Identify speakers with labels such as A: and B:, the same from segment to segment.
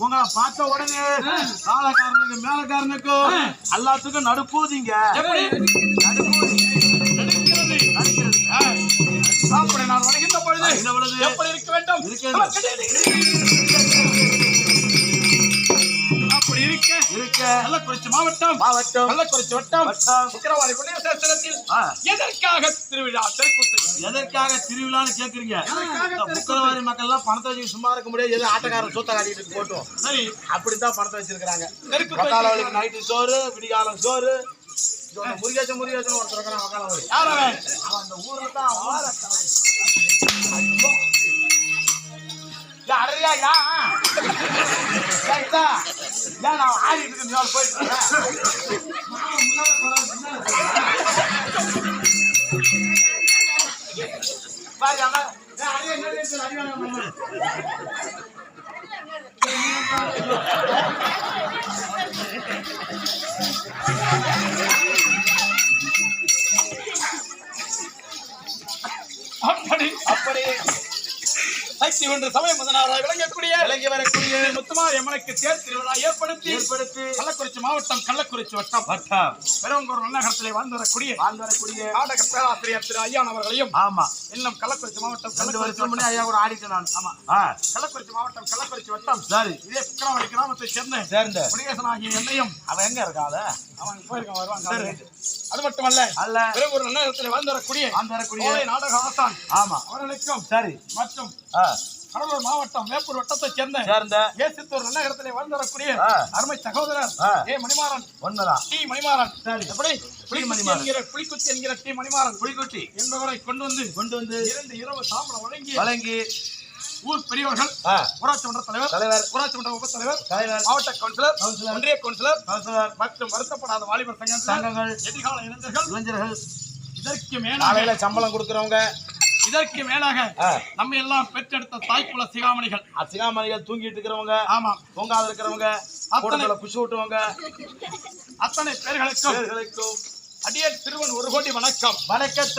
A: உங்களை பார்த்த உடனே காலக்காரனுக்கு மேலக்காரனுக்கும் எல்லாத்துக்கும் நடுப்பூதிங்க.
B: அப்படி நான் வருகின்ற பொழுது எப்படி இருக்க வேண்டும்? அப்படி இருக்க கள்ளக்குறிச்சி மாவட்டம் கள்ளக்குறிச்சி வட்டம் சுக்கிரவாரி புண்ணியசேத்திரத்தில் எதற்காக திருவிழா தெருக்கூத்து?
A: எதற்காக திருவிழான்னு கேக்குறீங்க? சுக்கிரவாரி மக்கள் எல்லாம் பணத்தை வச்சு சும்மா இருக்க முடியாது. எது ஆட்டக்காரன் சொத்தை காட்டிட்டு போட்டோம்.
B: சரி,
A: அப்படித்தான் பணத்தை வச்சிருக்காங்க. நைட்டு சோறு, விடிகாலம் சோறு. முருகேசன் ஒருத்தர் இருக்கிறான். அவன் அந்த ஊர்ல தான் அறையா நான் ஆடிட்டு இருக்கேன். போயிட்டு
B: அப்படி சக்தி ஒன்று சமயம் முதனாராய் விளங்கி வரக்கூடிய முத்துமாரி அம்மனுக்கு தேர் திருவிழா ஏற்படுத்தி கள்ளக்குறிச்சி மாவட்டம் கள்ளக்குறிச்சி வட்டம் பெருங்கூர் நகரத்திலே வாழ்ந்து வரக்கூடிய நாடக பேராசிரியர் திரு ஐயான் அவர்களையும் இன்னும் கள்ளக்குறிச்சி மாவட்டம்
A: ஐயா கூட ஆடிட்டேன் நான்.
B: கள்ளக்குறிச்சி மாவட்டம் கள்ளக்குறிச்சி வட்டம் இதே சுக்கிரவாரி கிராமத்தை சேர்ந்த முருகேசனாகிய என்னையும்
A: அவன் எங்க இருக்காத
B: அவன் போயிருக்கான் வருவாங்க. அது மட்டுமல்ல பெருங்கூர் நகரத்திலே வாழ்ந்து வரக்கூடிய நாடக ஆசான் அவர்களுக்கும் மற்றும் கடலூர் மாவட்டம் வேப்பூர் வட்டத்தை சேர்ந்த ஏசித்தூர் நகரத்திலே வாழ்ந்து வரக்கூடிய அருமை சகோதரர் மணிமாறன் டி மணிமாறன் புலிக்குத்தி என்கிற டி மணிமாறன் புலிக்குத்தி என்பவரை கொண்டு வந்து 2 இரவு சாம்பளம் வழங்கி ஊர் பெரியவர்கள் ஊராட்சி மன்ற தலைவர் ஊராட்சி மன்ற உபத்தலைவர் மாவட்ட கவுன்சிலர் ஒன்றிய கவுன்சிலர் மற்றும் வருத்தப்படாத வாலிபர் சங்கங்கள் எதிர்கால இளைஞர்கள் இதற்கு மேல
A: சம்பளம் கொடுக்கிறவங்க
B: இதற்கு மேலாக நம்ம எல்லாம் பெற்றெடுத்த தாய்க்குல சிகாமணிகள்
A: தூங்கிட்டு இருக்கிறவங்க தூங்காத இருக்கிறவங்க குஷி விட்டுவங்க
B: அத்தனை பேர்களுக்கும் அடியேன் திருவன் 1 கோடி வணக்கம்.
A: வணக்கம்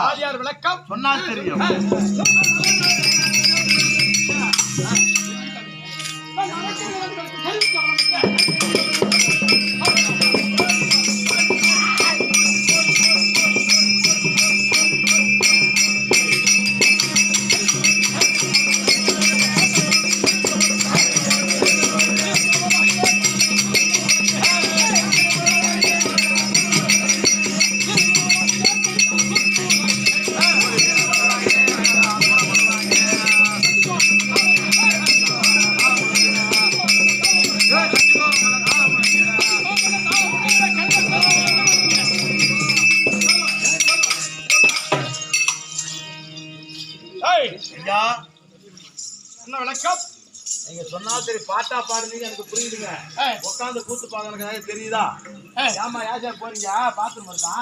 B: ஆரியார் விளக்கம்
A: சொன்னால் தெரியும்.
B: என்ன விளக்கம்?
A: நீங்க சொன்னா சரி, பாட்டா பாடுனீங்க எனக்கு புரியுதுங்க. உட்காந்து கூத்து பாக்க தெரியுதா? ஏமா யாசா போறீங்க? பாத்ரூம் வருதா?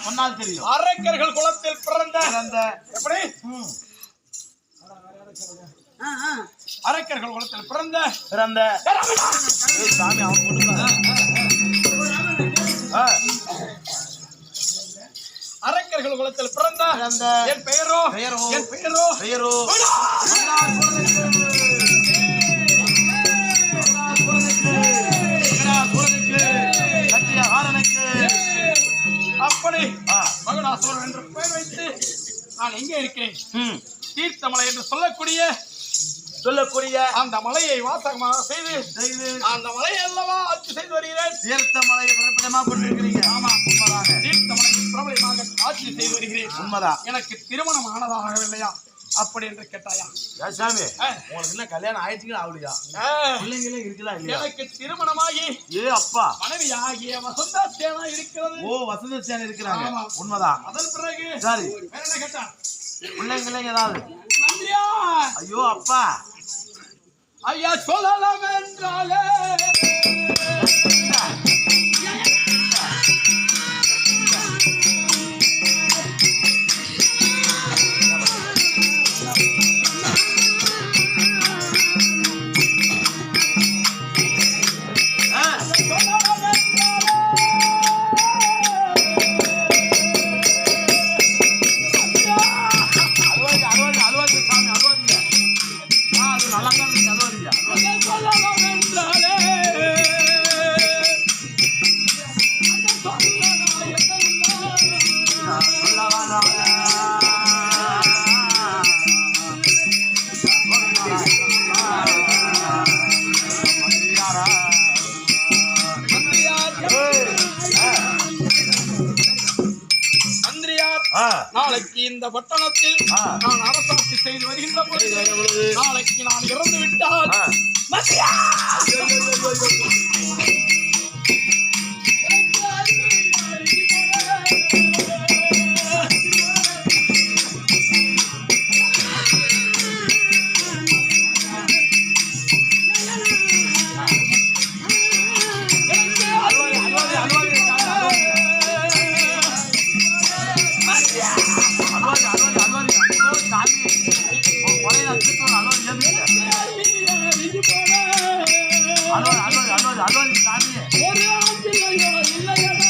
A: சொன்னால் தெரியும்.
B: அரக்கர்கள் குலத்தில் பிறந்த எப்படி அரக்கர்கள் குலத்தில் பிறந்த
A: சாமி அவன்
B: அரக்கர்கள் குலத்தில் பிறந்த என் பெயரோ அப்படி மகுடாசுரன் என்று பெயர் வைத்து நான் எங்கே இருக்கிறேன்? தீர்த்தமலை என்று சொல்லக்கூடிய அந்த மலையை வாசகமாக செய்து அந்த மலையை அல்லவா ஆட்சி செய்து வருகிறேன்.
A: தீர்த்தமலை பிரபலமாக கொண்டிருக்கிறீங்க.
B: ஆமா, உண்மைதாக தீர்த்தமலை பிரபலமாக ஆட்சி செய்து வருகிறேன்.
A: உண்மைதான்.
B: எனக்கு திருமணம் ஆனதாகவில்லையா அப்படி என்று கேட்டாயா?
A: சாமி, உங்களுக்கு என்ன கல்யாணம் ஆயிடுச்சுங்களா? ஆகலையா? பிள்ளைங்களே இருக்குதா இல்லையா?
B: எனக்கு திருமணமாகி
A: அப்பா
B: மனைவி ஆகிய வசந்தா சேனா இருக்கிறது.
A: வசந்த சேனா இருக்கிறாங்க. உண்மைதான்.
B: அதன் பிறகு
A: சரி,
B: வேற என்ன கேட்டா?
A: பிள்ளைங்களே ஏதாவது? ஐயோ அப்பா,
B: ஐயா சொல்லலாம் என்றாலே இந்த பட்டணத்தில் நான் அரசாட்சி செய்து வருகின்ற பொழுது நாளைக்கு நான் இறந்து விட்டால் மத்தியா
C: ஒரு ஆண்டிலையோ இல்லையடா